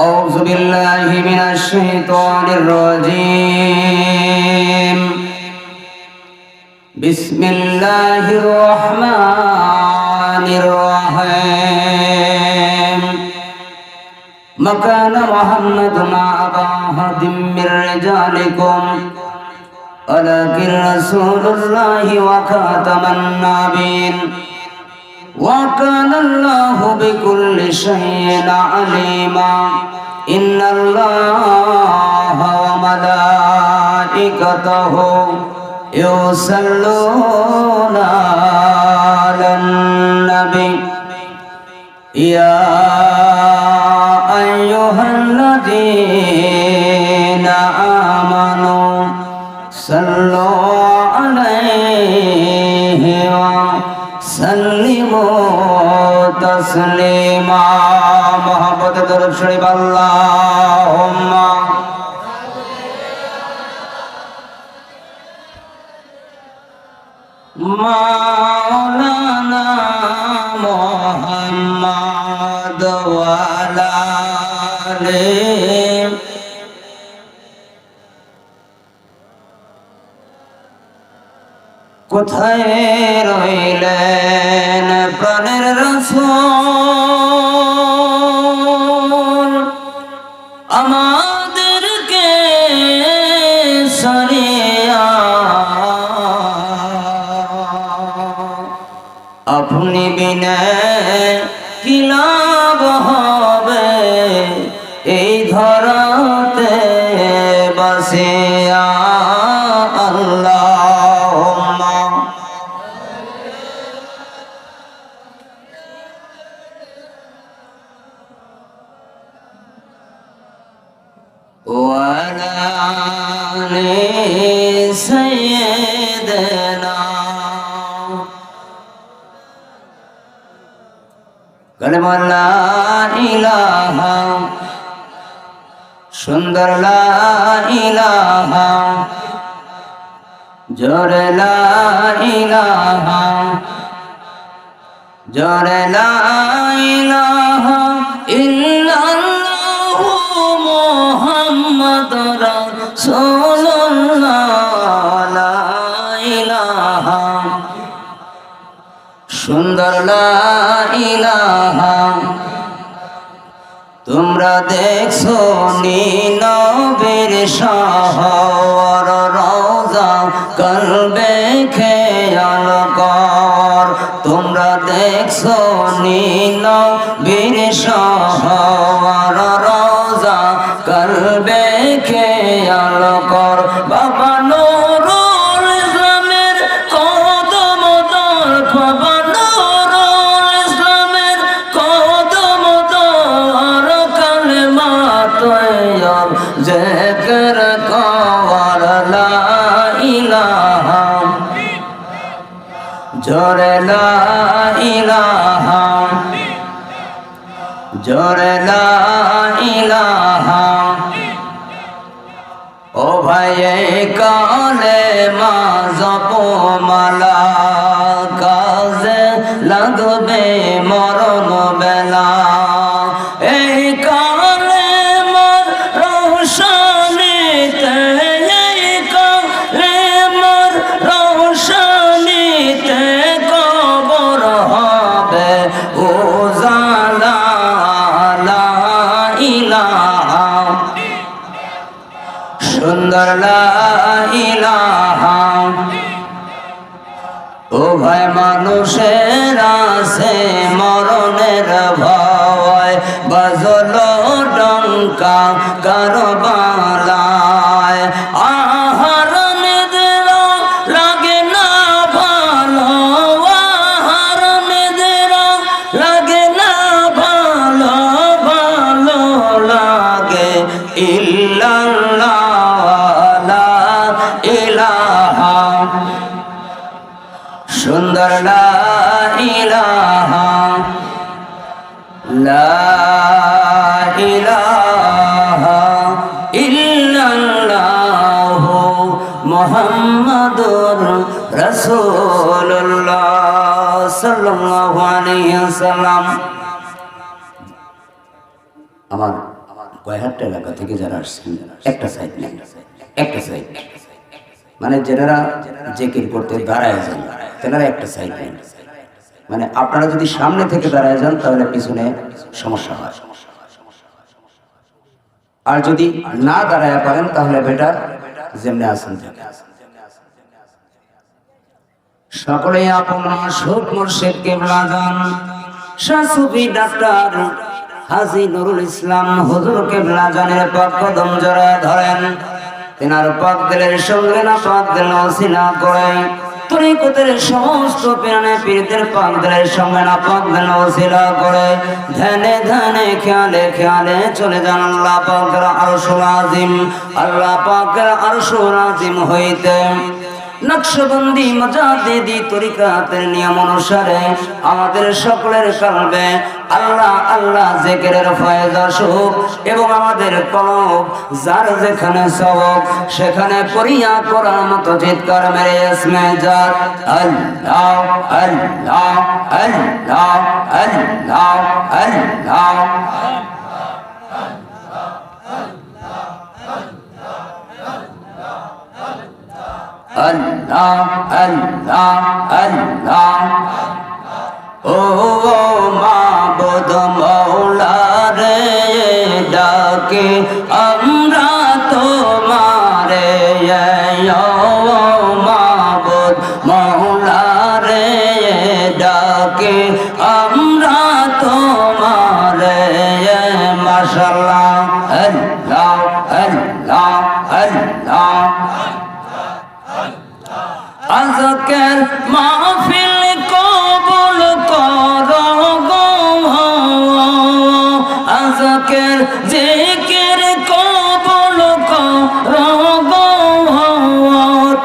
أعوذ بالله من الشيطان الرجيم بسم الله الرحمن الرحيم ما كان محمد أبا أحد من رجالكم ولكن رسول الله وخاتم النبيين وكان الله بكل شيء عليما إن الله وملائكته يصلون على النبي يا أيها الذين آمنوا صلوا عليه وسلموا تسليما محبت درود شريف اللهم مولانا محمد وعلى آله কোথায় রইলেন প্রাণের রাসূল আমাদেরকে সরিয়া আপনি বিনা কি লাভ হবে এই ধরাতে বসিয়া আল্লাহুম্মা وعلى آل سيدنا كلمة لا إله সুন্দর লা ইলাহা জোরে লা ইলাহা জোরে লা ইলাহা ইল্লাল্লাহু মুহাম্মাদুর রাসূলুল্লাহ লা ইলাহা সুন্দর লা ইলাহা তোমরা দেখছো নি নবীর শহর রওজা কলবে খেয়াল কর তোমরা দেখছো নি নবীর শহর রওজা কলবে খেয়াল কর বাবা নুরুল ইসলামের কদম দর বাবা নুরুল ইসলামের কদম দর কালেমা তৈয়ব জিকির কর লা ইলাহা জোরে লা ইলাহা জোরে লা ইলাহা ও ভাই কালেমা জপমালা কাজে লাগবে মরণ বেলা এই কালেমার রোশনীতে এই কালেমার রোশনীতে কবর হবে উজালা লা ইলাহা সুন্দর লা ইলাহা ও ভাই মানুষের আছে মরণের ভয় বাজলো ডঙ্কা কারবালায় আহার নিদ্রা লাগে না ভালো আহার নিদ্রা লাগে না ভালো ভালো লাগে ইল্লাল্লাহ লা ইলাহা সুন্দর লা ইলাহা লা ইলাহা ইল্লাল্লাহু মুহাম্মাদুর রাসূলুল্লাহ সাল্লাল্লাহু আলাইহি ওয়াসাল্লাম। আমার কয়হাট এলাকা থেকে যারা আসছেন একটা সাইড নেন, একটা সাইড, মানে যারা জিকির করতে দাঁড়ায় যান তেনারা একটা সাইড নেন। মানে আপনারা যদি সামনে থেকে দাঁড়ায় যান তাহলে পিছনে সমস্যা হয়, আর যদি না দাঁড়ায় পারেন তাহলে বেটার যেমনি আসেন থাকে। সকলে আপনার শোক মুর্শিদ কিবলা জান শাহ সুফি ডাক্তার হাজী নুরুল ইসলাম হুজুর কিবলা জানের পাক কদম জড়ায় ধরেন। তেনার পাক দিলের সঙ্গে না পাক দিল ওসিলা করে তরিকতের সমস্ত প্রাণে পীরদের পাক দিলের সঙ্গে না পাক দিল ওসিলা করে ধ্যানে ধ্যানে খেয়ালে খেয়ালে চলে যান আল্লাহ পাকের আরশুল আজিম। আল্লাহ পাকের আরশুল আজিম হইতে নকশবন্দি মুজাদ্দিদি তরিকাতের নিয়ম অনুসারে আমাদের সকলের কলবে আল্লাহ আল্লাহ জিকিরের ফয়েজ আসুক এবং আমাদের কলব যার যেখানে সবক সেখানে পড়িয়া করার মতো চিৎকার মেরে ইসমে জাত আল্লাহ আল্লাহ আল্লাহ আল্লাহ আল্লাহ আল্লাহ আল্লাহ আল্লাহ। ও মাবুদ মওলা রে ডাকে আমরা তোমারে, ও মাবুদ মওলা রে ডাকে আমরা তোমারে। মাশাআল্লাহ আল্লাহ আল্লাহ আল্লাহ। আজকের মাহফিল কবুল করো গো, আজকের জিকির কবুল করো গো,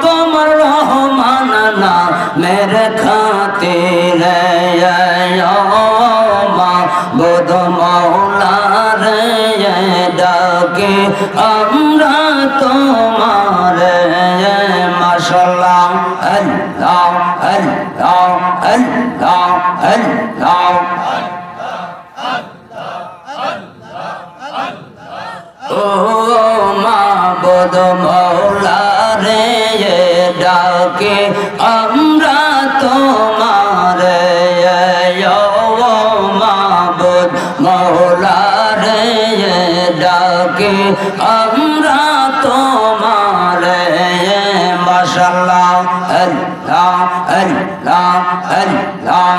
তোমার রহমান না মেরে খাতিরে, মাবুদ মওলা রে ডাকে আমরা তোমারে। মাশাআল্লাহ আল্লাহ আল্লাহ আল্লাহ আল্লাহ। ও মাবুদ মওলা রে ডাকে আমরা তোমারে, ও মাবুদ মওলা রে ডাকে আমরা তোমারে। মাশাআল্লাহ আল্লাহ আল্লাহ আল্লাহ।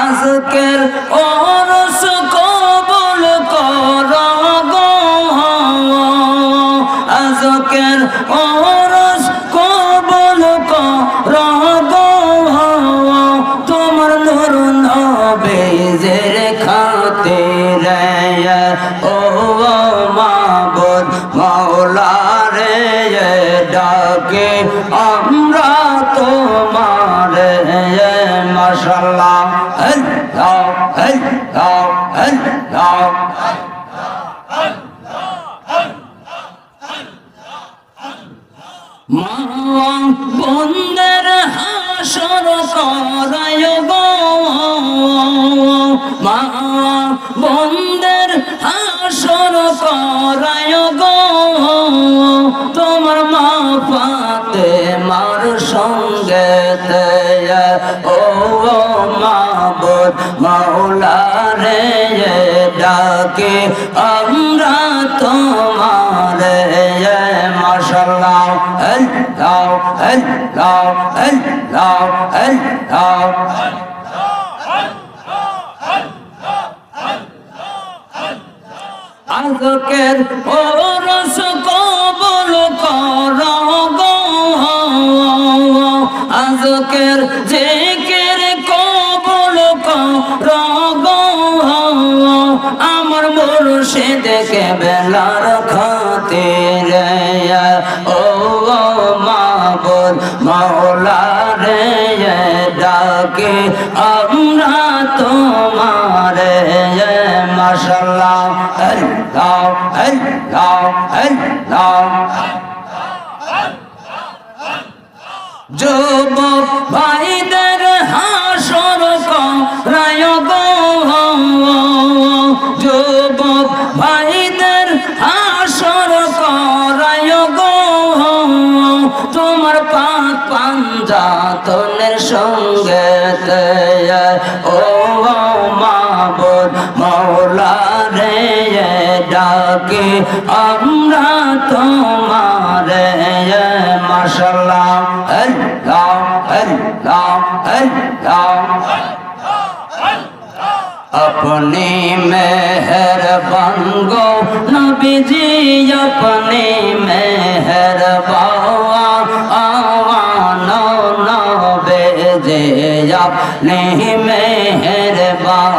আজকের ওরস কবুল করো গো, আজকের ওরস কবুল করো গো, তোমার নূর নবীর খাতিরে, ও মাবুদ মওলা রে ডাকে আমরা তোমারে। মাশাআল্লাহ আল্লাহ আল্লাহ আল্লাহ। মা বন্দের হাসর করায় গো, মা বন্দের হাসর করায় গো, তোমার মা ফাতেমার সঙ্গে, ও মাবুদ মওলা রে ডাকে আমরা তোমারে। মাশাআল্লাহ আল্লাহ আল্লাহ আল্লাহ আল্লাহ। আজকের ওরস কবুল করো গো, আজকের জিকির কবুল করো গো, আমার মুর্শিদ কেবলার খাতিরে, ও মাবুদ মওলা রে ডাকে আমরা তোমারে। মাশাআল্লাহ আল্লাহ আল্লাহ আল্লাহ। যুবক ভাইদের হাসর করায় গো, মৌলা রে ডাকে আমরা তোমারে মাশাআল্লাহ আল্লাহ আল্লাহ আল্লাহ अपने मेहरबान गो नबी जी अपने मेहरबान आवानो नबे अपने मेहरबान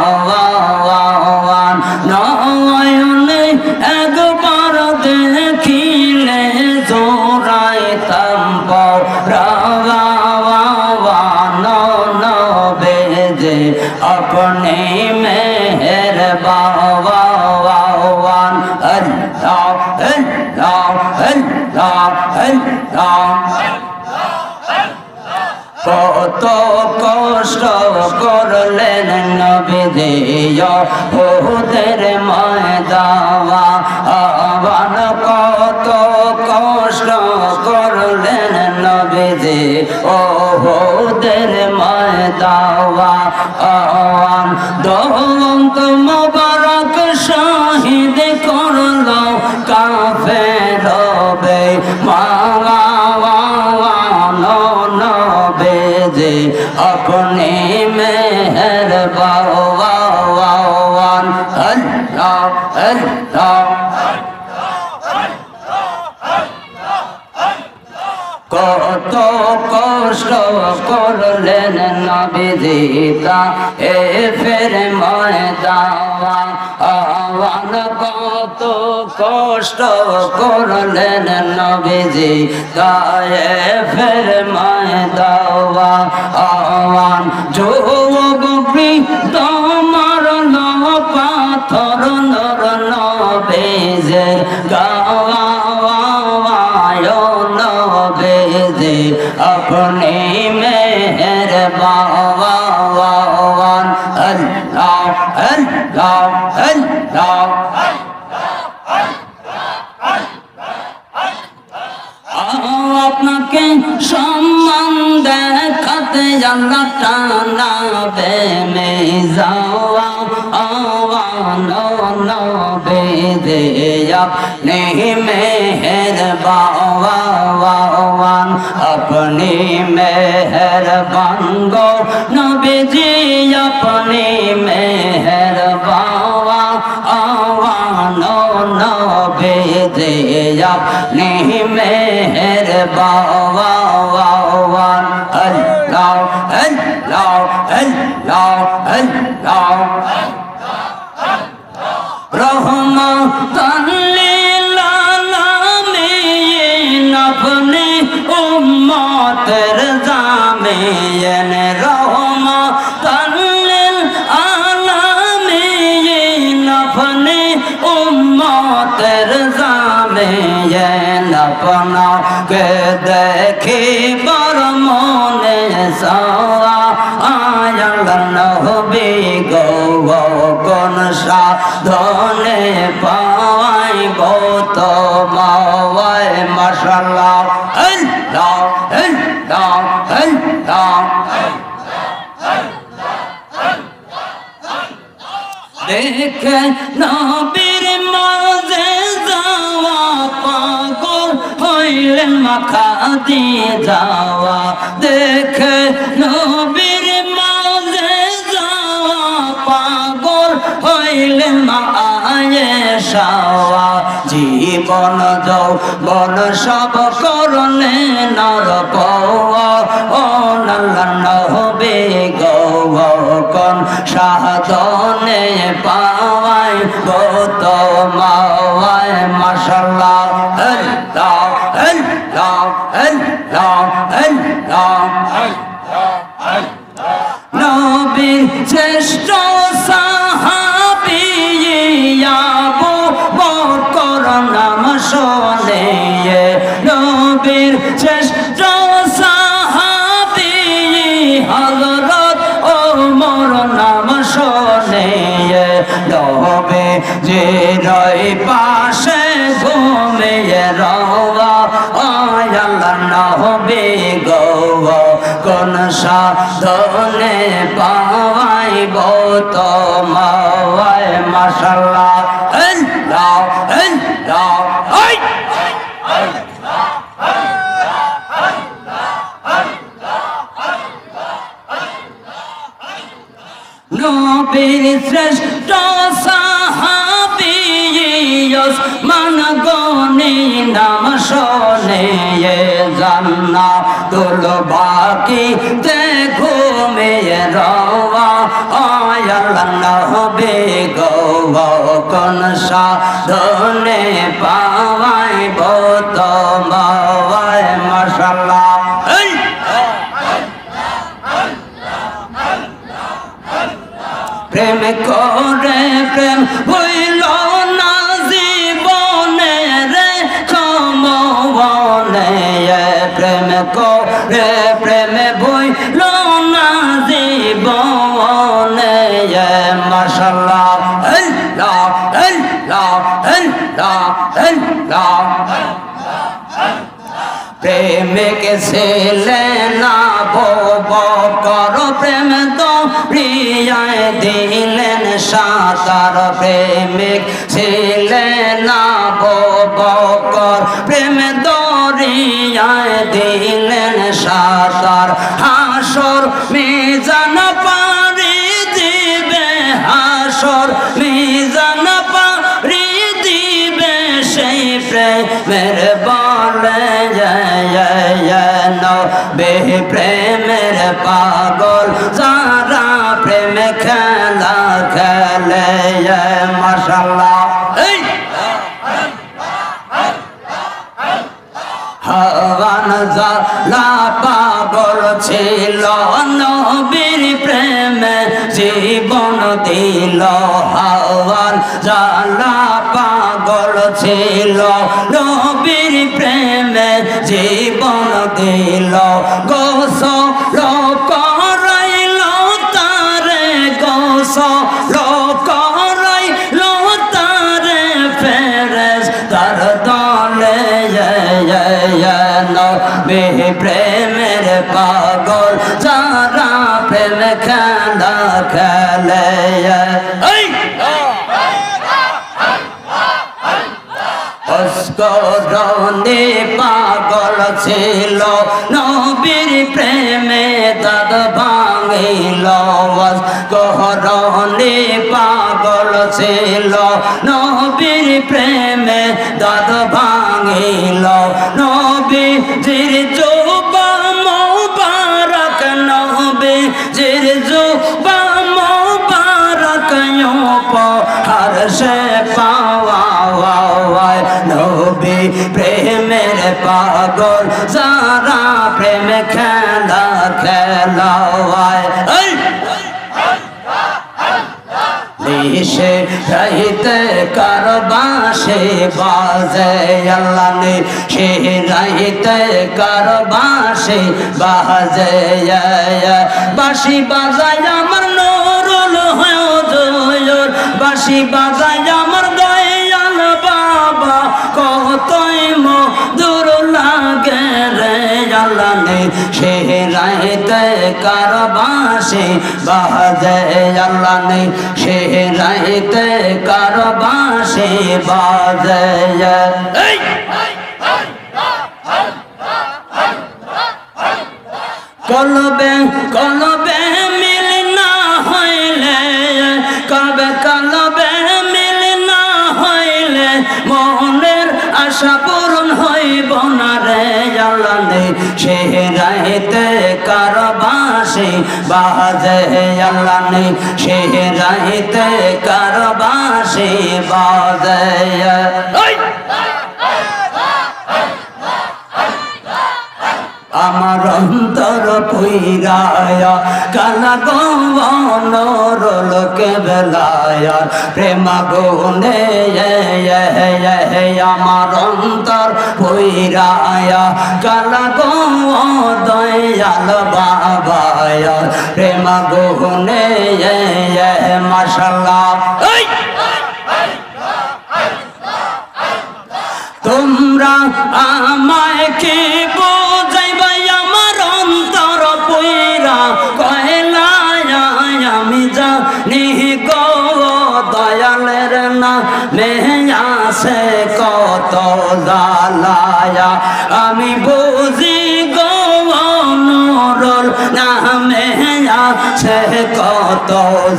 नयने एक बार देखिले जोराइताम परावानो नबे अपने मेहरबान अल्लाह अल्लाह अल्लाह अल्लाह কত কষ্ট করলেন নবী ওহুদের ময়দান কত কষ্ট করলেন নবী ওহুদের ময়দান দৌলত মোবারক শহীদ করল কাফের अपने मेहरबान अल्लाह अल्लाह কত কষ্ট করলেন নবী এ ফের ময়দান আওয়ান কত কষ্ট করলেন নবীজি গায়ে ফের ময়দান আওয়ান যোগী তোমার পাথর নর নবীজে গাওয়া अपने मेहरबान अल्लाह अल्लाह अल्लाह আপনাকে সম্মান দেখাতে আল্লাহ টানা বেমে যাওয়া আওয়ানো নবে আপনি মেহেরবান अपने मेहरबान गो नबीजी अपने मेहरबान आवानो नबे अपने मेहरबान अल्लाह अल्लाह अल्लाह अल्लाह रहमतन लिल आलमीन अपने उम्मतेर जामिन रहमतन लिल आलमीन अपने उम्मतेर जामिन अपना के देखी बर मने सावा आयल नबी गो कोन साधने पावाई गो तो मावाय माशाल्लाह अल्लाह अल्लाह अल्लाह देखे नबीर माजे जावा पागल হইলেন মাখা দিয়ে যাওয়া देखे नबीर माजे जावा पागल হইলেন মা আয়েশা জীবন যৌবন সব করলে নর পাওয়া ও নবী গো কোন সাধনে পাওয়াই গো তোমায় মাশাআল্লাহ আল্লাহ আল্লাহ আল্লাহ আল্লাহ নবী শ্রেষ্ঠ সাহাবী আবু বকর নাম শুনে নবীর শ্রেষ্ঠ সাহাবী হযরত ওমর নাম শুনে নবী যে রই পাশে ঘুমিয়ে রওয়া আল্লাহ নবী গো কোন সাধনে পাওয়াই পাইব তোমায় মাশাআল্লাহ আল্লাহ আল্লাহ নবীর শ্রেষ্ঠ সাহাবী ওসমান গনি নাম শোনে জান্নাতুল বাকি তে ঘুমিয়ে রওয়া আল্লাহ নবী গো কোন সাধনে পাওয়াইব তোমায় মাশাআল্লাহ প্রেম করে প্রেম হইল না জীবনে রে সমবনে প্রেম করে প্রেম হইল না জীবনে মাশাআল্লাহ আল্লাহ আল্লাহ আল্লাহ আল্লাহ প্রেমিক ছেলে না বকর প্রেম তো প্রিয়ায় দিলেন সাতার প্রেমিক ছেলে না বকর প্রেম দরিয়ায় দিলেন সাতার হাসর মিজান পারি দিবে হাসর মিজান পারি দিবে সেই প্রেমের বলে নবী প্রেমের পাগল যারা প্রেম খেলা খেলে মাশাআল্লাহ হাওয়ান জালা পাগল ছিল নবীর প্রেমে জীবন দিল হাওয়ান জালা পাগল ছিল নবীর প্রেমে জীবন দিল গোসল করাইল তারে গোসল করাইল তারে ফেরেশতার দলে নবী প্রেমের পাগল যারা প্রেম খেলা খেলে অস্করণে পাগল ছিল নবীর প্রেমে দাদ ভাঙিল অস্করণে পাগল ছিল নবীর প্রেমে দাদ ভাঙিল নবীজির জুবা মোবারক নবীজির জুবা মোবারক উপহার সে পাওয়া নবী প্রেমের পাগল যারা প্রেম খেলা খেলায় নিশে রাইতে কারবাসে বাজে আল্লাহ নে সে রাইতে কারবাসে বাজে বাঁশি বাজায় আমার নুরুল হুজুর বাঁশি বাজায় আমার দয়াল বাবা কতই মধুর লাগে রে আল্লাহ নে সে রাইতে কারবাসে বাজে আল্লাহ নে সে রাইতে কারবাসে বাজে কলবে কলবে মিল না হইলে কবে কলবে মিল না হইলে মনের আশা পূরণ হইব না রে আল্লাহ নে সে রাইতে কারবাসে বাজে আল্লাহ নে সে রাইতে কারবাসে বাজে আমার অন্তর পুইরায়া কালা গৌন লোকে বেলায়া প্রেম গুনে আমার অন্তর পুইরায়া কালা গৌ দয়াল বাবায়া প্রেম গুনে মাশাআল্লাহ তোমরা আমায় কি বোঝাইবা আমার অন্তর পুইরা কয়লায় আমি যা দয়ালের নামে আছে কত জ্বালায়া আমি বুঝি গো নুরুল নামে আছে কত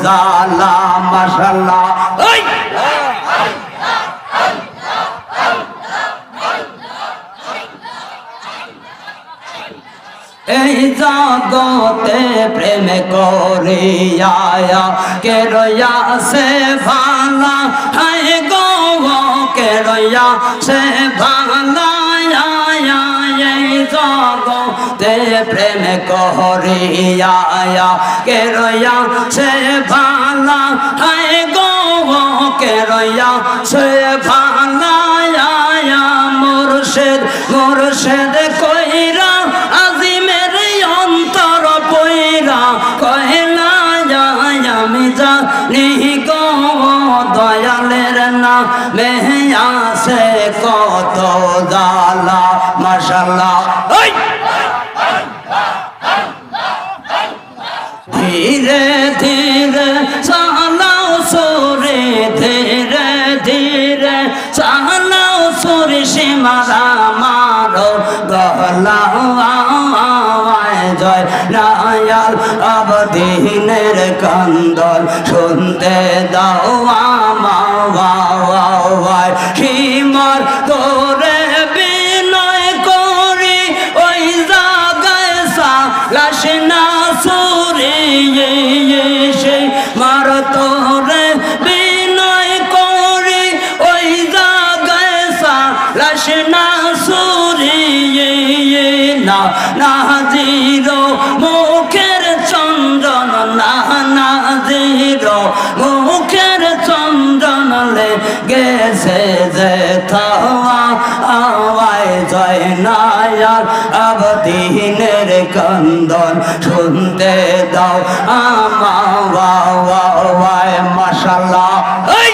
জ্বালা মাশাআল্লাহ ওই এই জগতে প্রেম করিয়া কে রয়াছে ভালা হায় গো কে রয়াছে ভালা এই জগতে প্রেম করিয়া কে রয়াছে ভালা হায় গো কে রয়াছে ভালা মুর্শিদ মুর্শিদ কইরা আজিমের অন্তর পয়রা কয়লা আমি জানি গো দয়ালের নামে আছে কত জ্বালা মাশাআল্লাহ ওই ধীরে ধীরে চালাও সুরে ধীরে ধীরে চালাও সুরে সীমারা মারো গলা জয় নায়াল আবদিনের কান্দন শুনতে দাও আমায় সীমার তোরে বিনয় করি ওই জায়গায় সালাশ না সুরে সেই মার তোরে বিনয় করি ওই জায়গায় সালাশ না সুরে না নাজির মুখের চন্দন না নাজির মুখের চন্দন লেগেছে যে আওয়ায় জয় নায়ার আবদিনের কান্দন শুনতে দাও আমায় মাশাআল্লাহ এই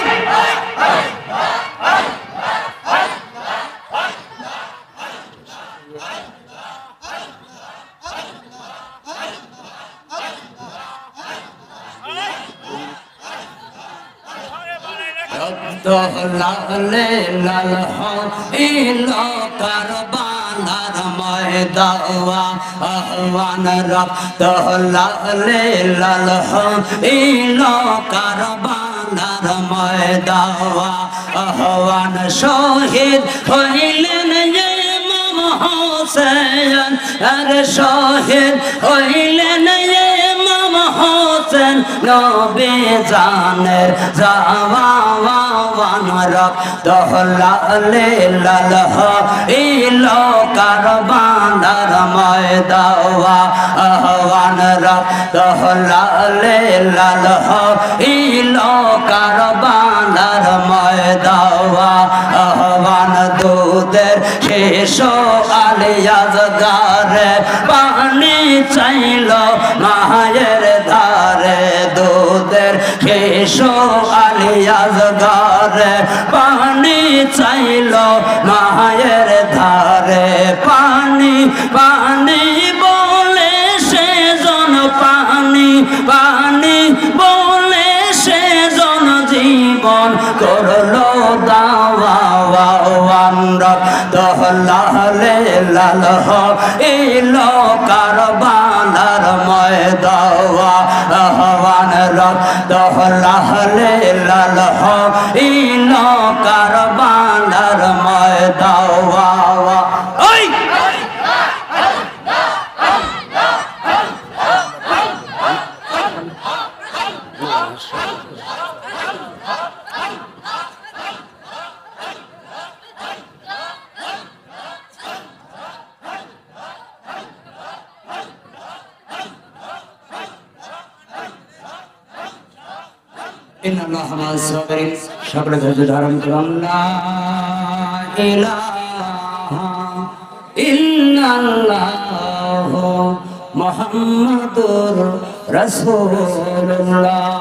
দোলালে লাল ইলো কারবালার ময়দাওয়া আহওয়ান রব দোলালে লাল ইলো কারবালার ময়দাওয়া আহওয়ান শহীদ হইলেন ইমাম হোসেন আর শহীদ হইলেন ইমাম হোসেন নবী জানের জাওয়ান রব দোলালে লাল ইলো কারবালার ময়দাওয়া আহওয়ান রব দোলালে লাল ইলো কারবালার ময়দাওয়া আহওয়ান দুধের শেষ আলিয়াজগারে পানি চাইল মায়ের ধারে দুধের শেষ আলিয়াজগারে পানি চাইল মায়ের ধারে পানি পানি বলে সেজন পানি পানি বলে সেজন জীবন করলো দাওয়ান রব দোলালে লাল ইলো কারবালার ময়দাওয়া আহওয়ান রব দোলালে লাল ইলো কারবালার ময়দাওয়া ওই ইন্নাল্লাহা মা'আস সাবিরিন সকলে ধৈর্য ধারণ করুন লা ইলাহা ইল্লাল্লাহু মুহাম্মাদুর রাসূলুল্লাহ